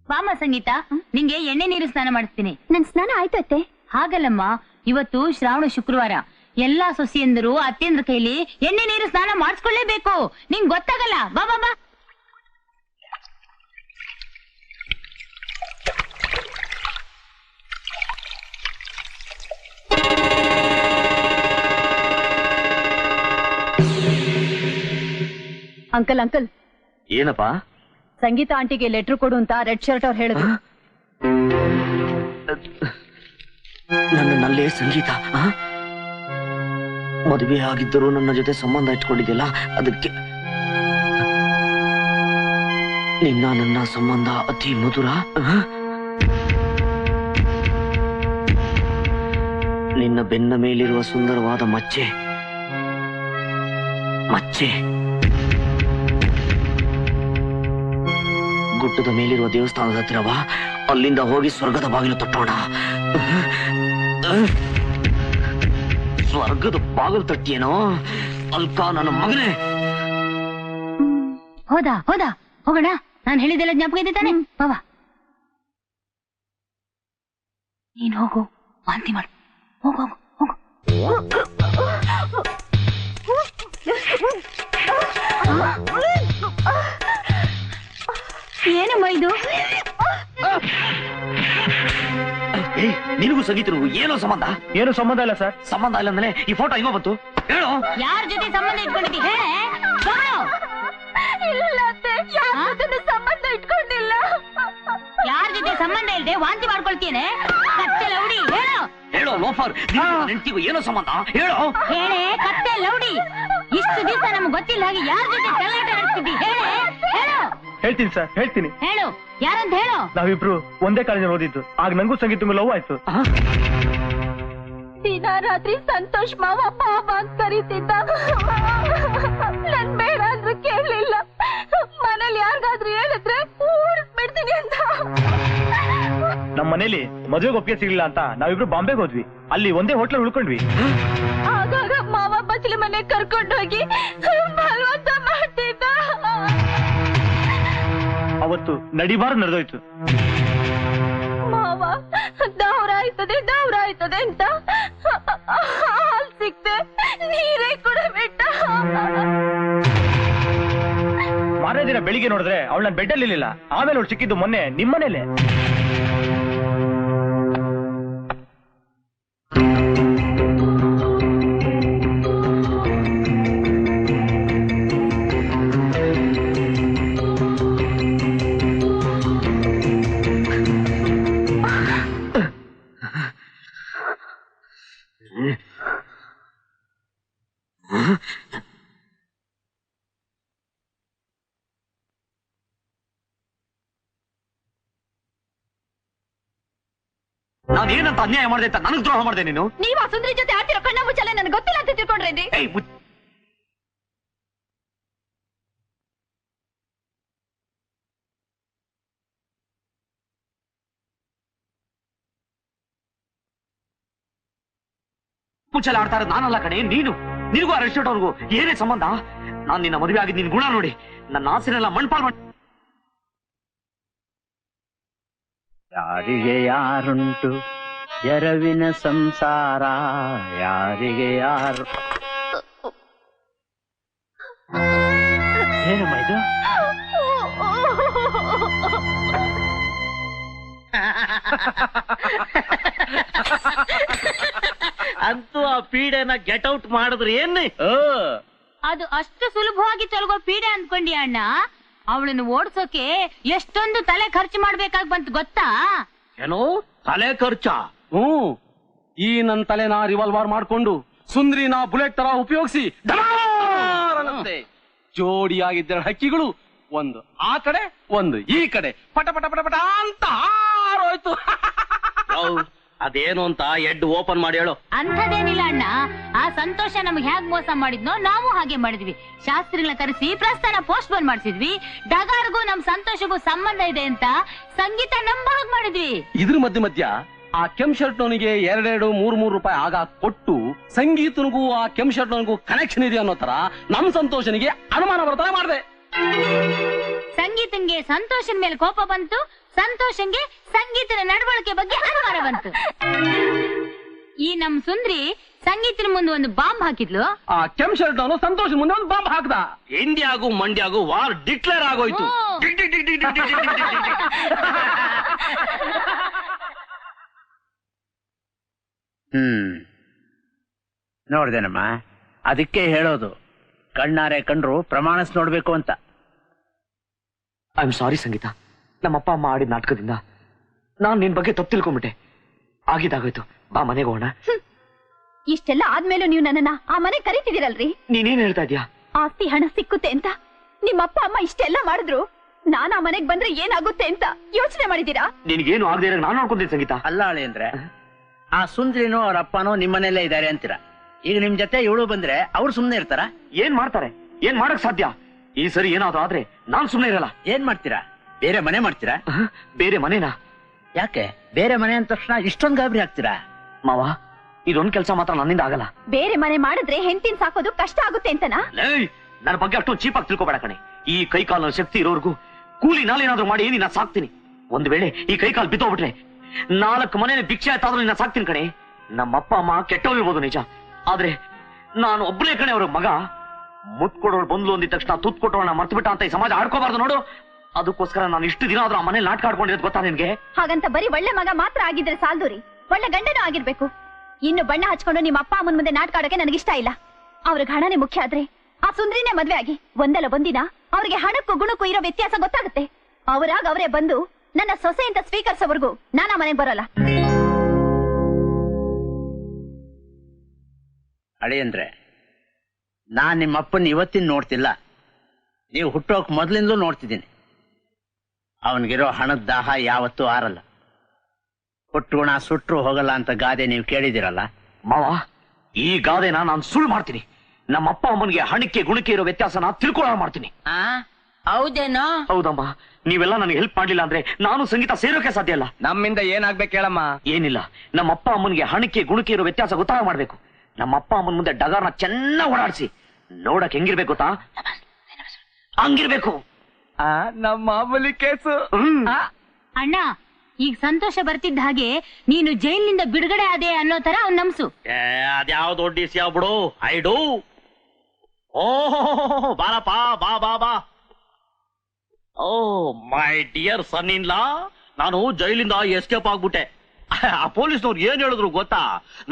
ಬಾಮ ಸಂಗೀತ, ನಿಂಗೆ ಎಣ್ಣೆ ನೀರು ಸ್ನಾನ ಮಾಡಿಸ್ತೀನಿ. ನನ್ ಸ್ನಾನ ಆಯ್ತು ಅತ್ತೆ. ಹಾಗಲ್ಲಮ್ಮ, ಇವತ್ತು ಶ್ರಾವಣ ಶುಕ್ರವಾರ, ಎಲ್ಲಾ ಸೊಸೆಯಂದರು ಅತ್ತೆಂದ್ರ ಕೈಲಿ ಎಣ್ಣೆ ನೀರು ಸ್ನಾನ ಮಾಡಿಸ್ಕೊಳ್ಳೇಬೇಕು. ನಿಂಗ್ ಗೊತ್ತಾಗಲ್ಲ. ಬಾ ಬಾ ಬಾ. ಅಂಕಲ್ ಅಂಕಲ್, ಏನಪ್ಪ? ಸಂಗೀತ ಆಂಟಿಗೆ ಲೆಟರ್ ಕೊಡು ಅಂತ ರೆಡ್ ಶರ್ಟ್ ಅವ್ರು ಹೇಳಿದ್ರು. ನನ್ನಲ್ಲೇ ಸಂಗೀತ ಮದುವೆ ಆಗಿದ್ದರೂ ನನ್ನ ಜೊತೆ ಸಂಬಂಧ ಇಟ್ಕೊಂಡಿದ್ಯಲ್ಲ, ಅದಕ್ಕೆ ನಿನ್ನ ನನ್ನ ಸಂಬಂಧ ಅತಿ ಮಧುರ. ನಿನ್ನ ಬೆನ್ನ ಮೇಲಿರುವ ಸುಂದರವಾದ ಮಚ್ಚೆ ಮಚ್ಚೆ ಗುಡ್ಡದ ಮೇಲಿರುವ ದೇವಸ್ಥಾನದ ಹತ್ತಿರವ, ಅಲ್ಲಿಂದ ಹೋಗಿ ಸ್ವರ್ಗದ ಬಾಗಿಲು ತಟ್ಟೋಣ. ಸ್ವರ್ಗದ ಬಾಗಿಲು ತಟ್ಟಿಯೇನೋ ಅಲ್ಕ ನನ್ನ ಮಗನೇ. ಹೋದಾ ಹೋಗೋಣ. ನಾನು ಹೇಳಿದೆಲ್ಲ ಜ್ಞಾಪಕ ಇದೆ ತಾನೆ? ಬಾಬಾ, ನೀನ್ ಹೋಗು, ವಾಂತಿ ಮಾಡು. ಹೋಗು ಹೋಗು ಹೋಗು. ಏನಮ್ಮ ಇದು? ನಿನಗೂ ಸಂಗೀತನಿಗೂ ಏನೋ ಸಂಬಂಧ? ಏನು ಸಂಬಂಧ ಇಲ್ಲ ಸರ್. ಸಂಬಂಧ ಇಲ್ಲ ಅಂದ್ರೆ ಈ ಫೋಟೋ ಹಿಂಗೋ ಬಂತು? ಹೇಳು. ಯಾರ ಜೊತೆ ಸಂಬಂಧ ಇಟ್ಕೊಂಡಿದ್ದಿ ಹೇಳೆ. ಸಂಬಂಧ ಇಟ್ಕೊಂಡಿಲ್ಲ. ಯಾರ ಜೊತೆ ಸಂಬಂಧ ಇಲ್ಲದೆ ವಾಂತಿ ಮಾಡ್ಕೊಳ್ತೇನೆ? ಕತ್ತೆ ಲೌಡಿ ಹೇಳು. ಹೇಳೋ ಲೋಫರ್, ನೆಂಟಿಗೂ ಏನೋ ಸಂಬಂಧ? ಹೇಳು. ಹೇಳೆ ಕತ್ತೆ ಲೌಡಿ. ಇಷ್ಟು ದಿವಸ ನಮ್ಗೆ ಗೊತ್ತಿಲ್ಲ ಹಾಗೆ ಯಾರ ಜೊತೆ ಕಳ್ಳಾಟ ನಡೆಸ್ತಿದ್ದಿ? ಹೇಳೆ ಹೇಳು. ಹೇಳ್ತೀನಿ ಸರ್, ಹೇಳ್ತೀನಿ. ಹೇಳು, ಯಾರಂತ ಹೇಳು. ನಾವಿಬ್ರು ಒಂದೇ ಕಾಲೇಜಲ್ಲಿ ಓದಿದ್ದು. ಆಗ ನಂಗೂ ಸಂಗೀತಂಗೂ ಲವ್ ಆಯ್ತು. ದಿನ ರಾತ್ರಿ ಸಂತೋಷ್ ಮಾವ ಪಾಪ ಅಂತ ಕರೀತಿದ್ದ. ನನ್ ಬೇಡ ಅಂದ್ರೂ ಕೇಳಲಿಲ್ಲ. ಮನೇಲಿ ಯಾರಿಗಾದ್ರೂ ಹೇಳಿದ್ರೆ ಊರಿಸ್ಬಿಡ್ತೀನಿ ಅಂತ. ನಮ್ಮ ಮನೇಲಿ ಮದುವೆಗೆ ಒಪ್ಪಿಗೆ ಸಿಗ್ಲಿಲ್ಲ ಅಂತ ನಾವಿಬ್ರು ಬಾಂಬೆಗೆ ಹೋದ್ವಿ. ಅಲ್ಲಿ ಒಂದೇ ಹೋಟ್ಲಲ್ಲಿ ಉಳ್ಕೊಂಡ್ವಿ. ಆಗಾಗ ಮಾವ ಬಚ್ಚಲ ಮನೆ ಕರ್ಕೊಂಡೋಗಿ ಬಲವಂತ ಮಾಡ್ತಿದ್ದ. ಅವತ್ತು ನಡಿಬಾರ ನಡೆದೋಯ್ತು. ಮಾವ ದೌರ ಆಯ್ತದೆ ಅಂತ ಹಾಲ್ ಸಿಕ್ತೆ ನೀರೇ ಕೂಡ ಬಿಟ್ಟ. ಮಾರನೇ ದಿನ ಬೆಳಿಗ್ಗೆ ನೋಡಿದ್ರೆ ಅವಳು ನನ್ನ ಬೆಡ್ಡಲ್ಲಿ ಇರ್ಲಿಲ್ಲ. ಆಮೇಲೆ ಅವಳು ಸಿಕ್ಕಿದ್ದು ಮೊನ್ನೆ ನಿಮ್ಮನೇಲೆ. ನಾನೇನಂತ ಅನ್ಯಾಯ ಮಾಡಿದೆ ಅಂತ ನನಗ್ ದ್ರೋಹ ಮಾಡಿದೆ ನೀನು? ನೀವ್ ಆ ಸುಂದರಿ ಜೊತೆ ಆಡ್ತಿರೋ ಕಣ್ಣ ಮುಚ್ಚಲೆ ನನಗೆ ಗೊತ್ತಿಲ್ಲ ಅಂತ ತಿಳ್ಕೊಂಡ್ರಿ. ಮುಚ್ಚಲ ಆಡ್ತಾ ಇರೋದು ನಾನಲ್ಲ ಕಣೆ, ನೀನು. ನಿನಗೂ ಆ ರೆಸ್ಟೋರೆಂಟ್ ಅವ್ರಿಗೂ ಏನೇ ಸಂಬಂಧ? ನಾನ್ ನಿನ್ನ ಮದುವೆ ಆಗಿದ್ದು ನಿನ್ ಗುಣ ನೋಡಿ ನನ್ನ ಆಸೆನೆಲ್ಲ ಮಣ್ಪಾಲ್ ಮಾಡಿ. ಯಾರಿಗೆ ಯಾರುಂಟು ಎರವಿನ ಸಂಸಾರ, ಯಾರಿಗೆ ಯಾರು. ಏನಮ್ಮ ಇದು? ಅಂತೂ ಆ ಪೀಡೆನ ಗೆಟ್ ಔಟ್ ಮಾಡಿದ್ರಿ ಏನ್? ಅದು ಅಷ್ಟು ಸುಲಭವಾಗಿ ತೊಲಗೋ ಪೀಡೆ ಅಂದ್ಕೊಂಡಿ ಅಣ್ಣ. ಅವಳನ್ನು ಓಡಿಸೋಕೆ ಎಷ್ಟೊಂದು ತಲೆ ಖರ್ಚು ಮಾಡ್ಬೇಕಾಗ್ ಬಂತು ಗೊತ್ತಾ? ಏನೋ ತಲೆ ಖರ್ಚ? ಈ ನನ್ ತಲೆನ ರಿವಾಲ್ವರ್ ಮಾಡ್ಕೊಂಡು ಸುಂದ್ರಿನ ಬುಲೆಟ್ ತರ ಉಪಯೋಗಿಸಿ ಜೋಡಿಯಾಗಿದ್ದ ಹಕ್ಕಿಗಳು ಒಂದು ಆ ಕಡೆ ಒಂದು ಈ ಕಡೆ ಪಟ ಪಟ ಪಟ ಪಟ ಅಂತ ಹಾರೋಯ್ತು. ಅದೇನು ಅಂತ ಎಡ್ ಓಪನ್ ಮಾಡಿ ಹೇಳು. ಅಂಥದ್ದೇನಿಲ್ಲ ಅಣ್ಣ. ಆ ಸಂತೋಷ ನಮ್ಗೆ ಹೇಗ್ ಮೋಸ ಮಾಡಿದ್ನೋ ನಾವು ಹಾಗೆ ಮಾಡಿದ್ವಿ. ಶಾಸ್ತ್ರಿಗಳನ್ನ ಕರೆಸಿ ಪ್ರಸ್ಥಾನ ಪೋಸ್ಟ್ ಪೋನ್ ಮಾಡಿಸಿದ್ವಿ. ಡಗಾರ್ಗೂ ನಮ್ ಸಂತೋಷಗೂ ಸಂಬಂಧ ಇದೆ ಅಂತ ಸಂಗೀತ ನಂಬ ಹಾಗೆ ಮಾಡಿದ್ವಿ. ಇದ್ರ ಮಧ್ಯ ಆ ಕೆಂಪ್ ಶರ್ಟ್ ಅವನಿಗೆ 2-3 ರೂಪಾಯಿ ಆಗ ಕೊಟ್ಟು ಸಂಗೀತನಿಗೂ ಆ ಕೆಂಪ್ ಶರ್ಟ್ ಅವನಿಗೂ ಕನೆಕ್ಷನ್ ಇದೆ ಅನ್ನೋ ತರ ನಮ್ ಸಂತೋಷನಿಗೆ ಅನುಮಾನ ಬರ್ತಾನೆ ಮಾಡಿದೆ. ಸಂಗೀತಂಗೆ ಸಂತೋಷನ್ ಮೇಲೆ ಕೋಪ ಬಂತು, ಸಂತೋಷಂಗೆ ಸಂಗೀತದ ನಡವಳಿಕೆ ಬಗ್ಗೆ ಅನುಮಾನ ಬಂತು. ಈ ನಮ್ ಸುಂದ್ರಿ ಸಂಗೀತನ ಮುಂದೆ ಒಂದು ಬಾಂಬ್ ಹಾಕಿದ್ಲು. ಆ ಕೆಂಪ್ ಶರ್ಟ್ ಅವನು ಸಂತೋಷ್ ಮುಂದೆ ಒಂದು ಬಾಂಬ್ ಹಾಕ್ದ. ಇಂಡಿಯಾಗೂ ಮಂಡ್ಯಾಗೂ ವಾರ್ ಡಿಕ್ಲೇರ್ ಆಗೋಯ್ತು. ನೋಡ್ದೇನಮ್ಮ, ಅದಕ್ಕೆ ಹೇಳೋದು ಕಣ್ಣಾರೆ ಕಂಡ್ರು ಪ್ರಮಾಣಿಸ್ ನೋಡ್ಬೇಕು ಅಂತ. ಐ ಆಮ್ ಸಾರಿ ಸಂಗೀತ, ನಮ್ಮಪ್ಪ ಅಮ್ಮ ಆಡಿದ ನಾಟಕದಿಂದ ನಾನ್ ನಿನ್ ಬಗ್ಗೆ ತಪ್ಪು ತಿಳ್ಕೊಂಬಿಟ್ಟೆ. ಆಗಿದ್ದಾಗೋಯ್ತು, ಬಾ ಮನೆಗೆ ಹೋಗೋಣ. ಇಷ್ಟೆಲ್ಲ ಆದ್ಮೇಲೂ ನೀವು ನನ್ನನ್ನ ಆ ಮನೆ ಕರೀತಿದ್ದೀರಲ್ರಿ. ನೀನೇನ್ ಹೇಳ್ತಾ ಇದ್ಯಾ? ಆಸ್ತಿ ಹಣ ಸಿಕ್ಕುತ್ತೆ ಅಂತ ನಿಮ್ಮಪ್ಪ ಅಮ್ಮ ಇಷ್ಟೆಲ್ಲ ಮಾಡಿದ್ರು ನಾನ್ ಆ ಮನೆಗ್ ಬಂದ್ರೆ ಏನಾಗುತ್ತೆ ಅಂತ ಯೋಚನೆ ಮಾಡಿದೀರಾ? ನಿನ್ಗೇನು ಆಗದೆ ಇರೋ ನಾನು ನೋಡ್ಕೊಂತೀನಿ ಸಂಗೀತ. ಅಲ್ಲ ಅಳಿ ಅಂದ್ರೆ ಆ ಸುಂದ್ರಿನೋ ಅವ್ರ ಅಪ್ಪನೋ ನಿಮ್ಮನೆಯಲ್ಲೇ ಇದ್ದಾರೆ ಅಂತೀರಾ. ಈಗ ನಿಮ್ ಜೊತೆ ಇವಳು ಬಂದ್ರೆ ಅವ್ರು ಸುಮ್ನೆ ಇರ್ತಾರ? ಏನ್ ಮಾಡ್ತಾರೆ? ಏನ್ ಮಾಡಕ್ ಸಾಧ್ಯ? ಈ ಸರಿ ಏನಾದ್ರು ಆದ್ರೆ ನಾನ್ ಸುಮ್ನೆ ಇರಲ್ಲ. ಏನ್ ಮಾಡ್ತೀರಾ? ಬೇರೆ ಮನೆ ಮಾಡ್ತೀರಾ? ಬೇರೆ ಮನೆನಾ? ಯಾಕೆ ಬೇರೆ ಮನೆ ಅಂದ ತಕ್ಷಣ ಇಷ್ಟೊಂದು ಗಾಬರಿ ಆಗ್ತೀರಾ? ಮಾವ, ಇದೊಂದ್ ಕೆಲ್ಸ ಮಾತ್ರ ನನ್ನಿಂದ ಆಗಲ್ಲ. ಬೇರೆ ಮನೆ ಮಾಡಿದ್ರೆ ಹೆಂಡತಿನ ಸಾಕೋದು ಕಷ್ಟ ಆಗುತ್ತೆ ಅಂತನಾ? ನನ್ನ ಬಗ್ಗೆ ಅಷ್ಟೊಂದು ಚೀಪಾಗಿ ತಿಳ್ಕೊಬೇಡ ಕಣೆ. ಈ ಕೈ ಕಾಲ ಶಕ್ತಿ ಇರೋರ್ಗು ಕೂಲಿ ನಾಲೇನಾದ್ರೂ ಮಾಡಿ ನಿನ್ನ ಸಾಕ್ತೀನಿ. ಒಂದ್ ವೇಳೆ ಈ ಕೈ ಕಾಲು ಬಿತ್ತೋಗ್ಬಿಟ್ರೆ 4 ಮನೆ ಭಿಕ್ಷೆ ಆಯ್ತಾದ್ರೂ ನಿನ್ನ ಸಾಕ್ತೀನಿ ಕಣೆ. ನಮ್ಮಪ್ಪ ಅಮ್ಮ ಕೆಟ್ಟೋಗಿರ್ಬೋದು ನಿಜ, ಆದ್ರೆ ನಾನು ಒಬ್ಬನೇ ಕಣೆ ಅವ್ರ ಮಗ. ಮುತ್ ಕೊಡೋಳು ಬಂದ್ಲು ಅಂದಿದ ತಕ್ಷಣ ತುತ್ ಕೊಟ್ಟೋಣ ಮರ್ತು ಬಿಟ್ಟ ಅಂತ ಈ ಸಮಾಜ ಆಡ್ಕೋಬಾರ್ದು ನೋಡು. ಅದಕ್ಕೋಸ್ಕರ ನಾನು ಇಷ್ಟು ದಿನ ಆದ್ರೂ ಆ ಮನೇಲಿ ನಾಟಕ ಆಡ್ಕೊಂಡಿರೋದು ಗೊತ್ತಾ ನಿನ್ಗೆ? ಹಾಗಂತ ಬರೀ ಒಳ್ಳೆ ಮಗ ಮಾತ್ರ ಆಗಿದ್ರೆ ಸಾಲ್ದೂರಿ, ಒಳ್ಳೆ ಗಂಡನೂ ಆಗಿರ್ಬೇಕು. ಇನ್ನು ಬಣ್ಣ ಹಚ್ಕೊಂಡು ನಿಮ್ಮ ಅಪ್ಪ ಅಮ್ಮನ ಮುಂದೆ ನಾಟಕ ಆಡೋಕೆ ನನಗಿಷ್ಟ ಇಲ್ಲ. ಅವ್ರಿಗೆ ಹಣನೇ ಮುಖ್ಯ ಆದ್ರೆ ಆ ಸುಂದ್ರಿನೇ ಮದ್ವೆ ಆಗಿ ಒಂದಲ್ಲ ಒಂದಿನ ಅವ್ರಿಗೆ ಹಣಕ್ಕೂ ಗುಣಕ್ಕೂ ಇರೋ ವ್ಯತ್ಯಾಸ ಗೊತ್ತಾಗುತ್ತೆ. ಅವರಾಗ ಅವರೇ ಬಂದು ನನ್ನ ಸೊಸೆ ಅಂತ ಸ್ವೀಕರಿಸೋವರೆಗೂ ನಾನು ಆ ಮನೆಗೆ ಬರೋಲ್ಲ. ಅಳಿ ಅಂದ್ರೆ ನಾನ್ ನಿಮ್ಮ ಅಪ್ಪನ ಇವತ್ತಿನ ನೋಡ್ತಿಲ್ಲ, ನೀವು ಹುಟ್ಟೋಕ್ ಮೊದ್ಲಿಂದಲೂ ನೋಡ್ತಿದ್ದೀನಿ. ಅವನಿಗಿರೋ ಹಣದ ದಾಹ ಯಾವತ್ತೂ ಆರಲ್ಲ. ಹುಟ್ಟುಗುಣ ಸುಟ್ರು ಹೋಗಲ್ಲ ಅಂತ ಗಾದೆ ನೀವು ಕೇಳಿದಿರಲ್ಲ ಮಾವ. ಈ ಗಾದೆನ ನಾನು ಸುಳ್ಳು ಮಾಡ್ತೀನಿ. ನಮ್ಮ ಅಪ್ಪ ಅಮ್ಮನಿಗೆ ಹಣಕ್ಕೆ ಗುಣಕ್ಕೆ ಇರೋ ವ್ಯತ್ಯಾಸನ ತಿಳ್ಕೊಳ್ಳೋ ಮಾಡ್ತೀನಿ. ಹೌದೇನೋ? ಹೌದಮ್ಮ, ನೀವೆಲ್ಲ ನನಗೆ ಹೆಲ್ಪ್ ಮಾಡ್ಲಿಲ್ಲ ಅಂದ್ರೆ ನಾನು ಸಂಗೀತ ಸೇರೋಕೆ ಸಾಧ್ಯ ಇಲ್ಲ. ನಮ್ಮಿಂದ ಏನಾಗ್ಬೇಕು ಹೇಳಮ್ಮ? ಏನಿಲ್ಲ, ನಮ್ಮ ಅಪ್ಪ ಅಮ್ಮನಿಗೆ ಹಣಕ್ಕೆ ಗುಣಕ್ಕೆ ಇರೋ ವ್ಯತ್ಯಾಸ ಗೊತ್ತಾಗ ಮಾಡ್ಬೇಕು. ನಮ್ಮ ಅಪ್ಪ ಅಮ್ಮನ ಮುಂದೆ ಡಗಾರ್ನ ಚೆನ್ನಾಗಿ ಓಡಾಡಿಸಿ ನೋಡಕ್ ಹೆಂಗಿರ್ಬೇಕು ಗೊತ್ತಾ? ಹಂಗಿರ್ಬೇಕು. ನಮ್ಮ ಮಾಮೂಲಿ ಕೇಸು. ಅಣ್ಣ, ಈಗ ಸಂತೋಷ ಬರ್ತಿದ್ದ ಹಾಗೆ ನೀನು ಜೈಲಿನಿಂದ ಬಿಡುಗಡೆ ಆದೆ ಅನ್ನೋ ತರ ಅವ್ನ್ ನಮ್ಸು. ಅದ್ಯಾವ ದೊಡ್ಡ ಇಸ್ಯಾ ಬಿಡು. I do. ಓ ಬಾರಪ್ಪ, ಬಾ ಬಾ ಬಾ. ಓ ಮೈ ಡಿಯರ್ ಸನ್ ಇನ್ ಲಾ, ನಾನು ಜೈಲಿಂದ ಎಸ್ಕೇಪ್ ಆಗ್ಬಿಟ್ಟೆ. ಆ ಪೊಲೀಸ್ನವ್ರು ಏನ್ ಹೇಳಿದ್ರು ಗೊತ್ತಾ?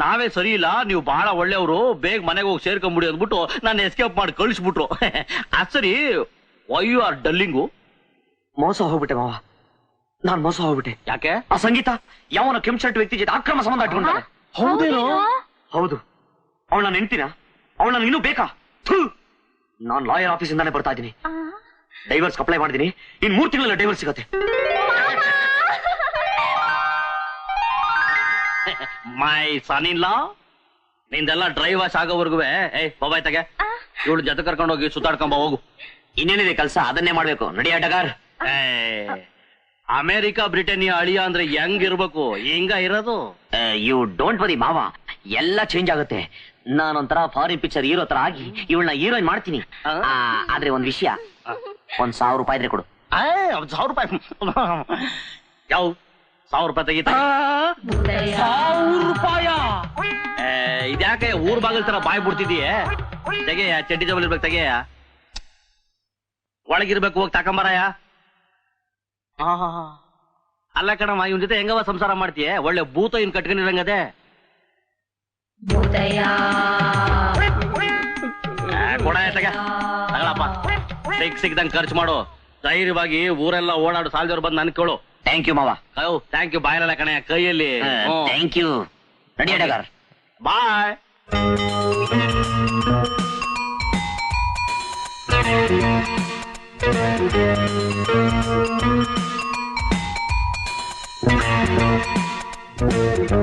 ನಾವೇ ಸರಿ ಇಲ್ಲ, ನೀವು ಬಹಳ ಒಳ್ಳೆಯವರು, ಬೇಗ ಮನೆಗೆ ಹೋಗಿ ಸೇರ್ಕೊಂಡ್ಬಿಡಿ ಅಂದ್ಬಿಟ್ಟು ನಾನು ಎಸ್ಕೇಪ್ ಮಾಡಿ ಕಳಿಸ್ಬಿಟ್ರು. ಸರಿ, ವೈ ಯು ಆರ್ ಡಲ್ಲಿಂಗು? ಮೋಸ ಹೋಗ್ಬಿಟ್ಟೆ ಮಾವ, ನಾನ್ ಮೋಸ ಹೋಗ್ಬಿಟ್ಟೆ. ಯಾಕೆ? ಆ ಸಂಗೀತ ಯಾವನ ಕೆಂಪ್ ಶರ್ಟ್ ವ್ಯಕ್ತಿ ಜೊತೆ ಅಕ್ರಮ ಸಂಬಂಧ ಇಟ್ಕೊಂಡ್ರೆ. ಹೌದೇನೋ? ಹೌದು. ಅವಳು ನಾನು ಹೆಂಡ್ತಿನ? ಅವಳು ನಾನು ಇನ್ನೂ ಬೇಕಾ? ನಾನ್ ಲಾಯರ್ ಆಫೀಸಿಂದಾನೆ ಬರ್ತಾ ಇದ್ದೀನಿ. ಡೈವರ್ಸ್ ಅಪ್ಲೈ ಮಾಡಿದೀನಿ. ಇನ್ 3 ತಿಂಗಳ ಡೈವರ್ಸ್ ಸಿಗತ್ತೆ. ಮೈ ಸನ್ ಇನ್ ಲಾ, ನಿಂದೆಲ್ಲ ಡ್ರೈವ್ ವಾಶ್ ಆಗೋವರೆಗೂ ಮೊಬೈಲ್ ತಗೆ ಇವಳು ಜೊತೆ ಕರ್ಕೊಂಡು ಹೋಗಿ ಸುತ್ತಾಡ್ಕೊಂಬ ಹೋಗು. ಇನ್ನೇನಿದೆ ಕೆಲಸ, ಅದನ್ನೇ ಮಾಡ್ಬೇಕು. ನಡಿಯ ಡಗಾರ್. ಅಮೆರಿಕಾ ಬ್ರಿಟನ್ನಿಯ ಅಳಿಯ ಅಂದ್ರೆ ಹೆಂಗಿರ್ಬೇಕು? ಹಿಂಗ ಇರೋದು. ಯು ಡೋಂಟ್ ವರಿ ಮಾವ, ಎಲ್ಲ ಚೇಂಜ್ ಆಗುತ್ತೆ. ನಾನೊಂಥರ ಫಾರಿನ್ ಪಿಕ್ಚರ್ ಹೀರೋ ತರ ಆಗಿ ಇವಳನ್ನ ಹೀರೋಯಿನ್ ಮಾಡ್ತೀನಿ. ಆದ್ರೆ ಒಂದ್ ವಿಷಯ, 1,000 ರೂಪಾಯಿ ಇದ್ರೆ ಕೊಡು. 1,000 ರೂಪಾಯಿ? ಯಾವ 1,000 ರೂಪಾಯಿ ತೆಗೀತ? 1,000 ರೂಪಾಯ? ಇದ್ಯಾಕೆ ಊರ್ ಬಾಗಿಲ್ ತರ ಬಾಯ್ ಬಿಡ್ತಿದೀಯ? ತೆಗೆಯ, ಚಡ್ಡಿ ಜಬಲ್ ಇರ್ಬೇಕು, ತೆಗೆಯ. ಒಳಗಿರ್ಬೇಕು, ಹೋಗಿ ತಕೊಂಬರಾಯ. ಅಲ್ಲ ಕಣಮ್ಮ, ಇವನ್ ಜೊತೆ ಹೆಂಗವ ಸಂಸಾರ ಮಾಡ್ತೀಯ? ಒಳ್ಳೆ ಭೂತ ಇನ್ ಕಟ್ಕೊಂಡಿರಂಗದೆ. ಕೊಡ ತಗಳಪ್ಪ, ಸಿಕ್ದಂಗ್ ಖರ್ಚು ಮಾಡು. ಧೈರ್ಯವಾಗಿ ಊರೆಲ್ಲ ಓಡಾಡು. ಸಾಲದವ್ರು ಬಂದು ನನ್ ಕೇಳು. ಥ್ಯಾಂಕ್ ಯು ಮಾವ. ಥ್ಯಾಂಕ್ ಯು ಬಾಯಲ್ಲ ಕಣೆ, ಕೈಯಲ್ಲಿ. Thank you. ನಡಿಯ ಡಗಾರ್. ಬಾಯ್.